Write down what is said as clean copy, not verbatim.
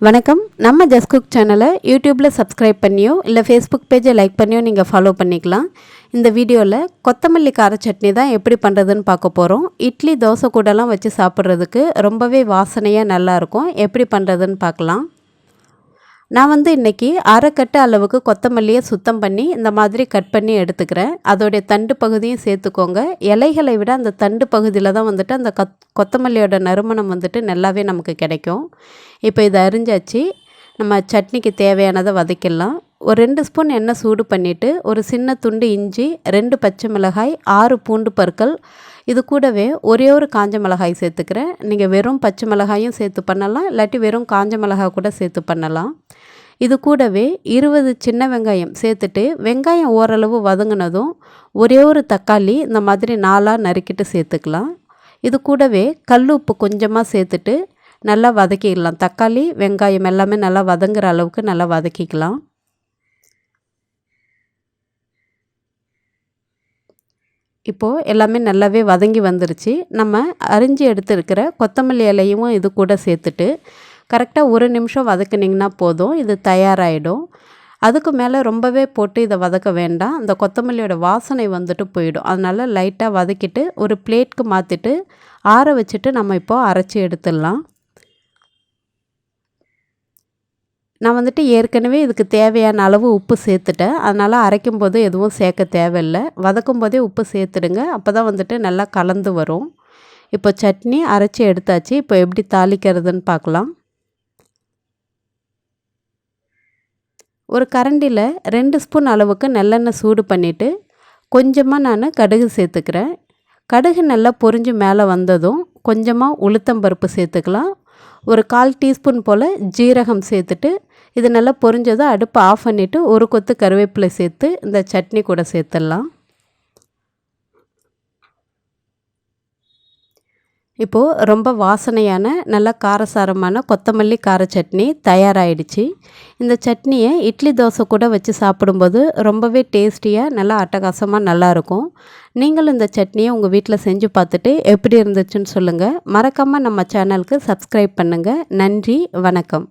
வணக்கம். நம்ம just cook சேனலை யூடியூப்பில் சப்ஸ்கிரைப் பண்ணியோ இல்லை ஃபேஸ்புக் பேஜை லைக் பண்ணியோ நீங்கள் ஃபாலோ பண்ணிக்கலாம். இந்த வீடியோவில் கொத்தமல்லி கார சட்னி தான் எப்படி பண்ணுறதுன்னு பார்க்க போகிறோம். இட்லி தோசை கூடலாம் வச்சு சாப்பிட்றதுக்கு ரொம்பவே வாசனையாக நல்லாயிருக்கும். எப்படி பண்ணுறதுன்னு பார்க்கலாம். நான் இன்றைக்கி அரை கட்டு அளவுக்கு கொத்தமல்லியை சுத்தம் பண்ணி இந்த மாதிரி கட் பண்ணி எடுத்துக்கிறேன். அதோடைய தண்டு பகுதியும் சேர்த்துக்கோங்க. இலைகளை விட அந்த தண்டு பகுதியில் தான் அந்த கொத்தமல்லியோட நறுமணம் நல்லாவே நமக்கு கிடைக்கும். இப்போ இதை அரிஞ்சாச்சு. நம்ம சட்னிக்கு தேவையானதை வதக்கிடலாம். ஒரு 2 ஸ்பூன் எண்ணெய் சூடு பண்ணிவிட்டு ஒரு சின்ன துண்டு இஞ்சி, 2 பச்சை மிளகாய், 6 பூண்டு பற்கள், இது கூடவே ஒரே ஒரு காஞ்ச மிளகாய் சேர்த்துக்கிறேன். நீங்கள் வெறும் பச்சை மிளகாயும் சேர்த்து பண்ணலாம், இல்லாட்டி வெறும் காஞ்ச மிளகாய் கூட சேர்த்து பண்ணலாம். இது கூடவே 20 சின்ன வெங்காயம் சேர்த்துட்டு வெங்காயம் ஓரளவு வதங்கினதும் ஒரே ஒரு தக்காளி இந்த மாதிரி 4ஆக நறுக்கிட்டு சேர்த்துக்கலாம். இது கூடவே கல் உப்பு கொஞ்சமாக சேர்த்துட்டு நல்லா வதக்கிக்கலாம். தக்காளி வெங்காயம் எல்லாமே நல்லா வதங்குற அளவுக்கு நல்லா வதக்கிக்கலாம். இப்போது எல்லாமே நல்லாவே வதங்கி வந்துருச்சு. நம்ம அரிஞ்சு எடுத்துருக்கிற கொத்தமல்லி இலையும் இது கூட சேர்த்துட்டு கரெக்டாக 1 நிமிஷம் வதக்குனிங்கன்னா போதும், இது தயாராகிடும். அதுக்கு மேலே ரொம்பவே போட்டு இதை வதக்க வேண்டாம். அந்த கொத்தமல்லியோட வாசனை போயிடும். அதனால் லைட்டாக வதக்கிட்டு ஒரு பிளேட்க்கு மாற்றிட்டு ஆற வச்சுட்டு நம்ம இப்போது அரைச்சி எடுத்துடலாம். நான் ஏற்கனவே இதுக்கு தேவையான அளவு உப்பு சேர்த்துட்டேன். அதனால் அரைக்கும் போது எதுவும் சேர்க்க தேவையில்லை. வதக்கும் போதே உப்பு சேர்த்துடுங்க. அப்போ தான் நல்லா கலந்து வரும். இப்போ சட்னி அரைச்சி எடுத்தாச்சு. இப்போ எப்படி தாளிக்கிறதுன்னு பார்க்கலாம். ஒரு கரண்டியில் 2 ஸ்பூன் அளவுக்கு நல்லெண்ணெய் சூடு பண்ணிவிட்டு கொஞ்சமாக நான் கடுகு சேர்த்துக்கிறேன். கடுகு நல்லா பொரிஞ்சு மேலே வந்ததும் கொஞ்சமாக உளுத்தம்பருப்பு சேர்த்துக்கலாம். ஒரு 1/4 டீஸ்பூன் போல் ஜீரகம் சேர்த்துட்டு இது நல்லா பொரிஞ்சதும் அடுப்பை ஆஃப் பண்ணிவிட்டு ஒரு கொத்து கருவேப்பிலை சேர்த்து இந்த சட்னி கூட சேர்த்துடலாம். இப்போது ரொம்ப வாசனையான நல்ல காரசாரமான கொத்தமல்லி கார சட்னி தயாராகிடுச்சு. இந்த சட்னியை இட்லி தோசை கூட வச்சு சாப்பிடும்போது ரொம்பவே டேஸ்டியாக நல்லா அட்டகாசமாக நல்லாயிருக்கும். நீங்களும் இந்த சட்னியை உங்கள் வீட்டில் செஞ்சு பார்த்துட்டு எப்படி இருந்துச்சுன்னு சொல்லுங்கள். மறக்காமல் நம்ம சேனலுக்கு சப்ஸ்கிரைப் பண்ணுங்கள். நன்றி, வணக்கம்.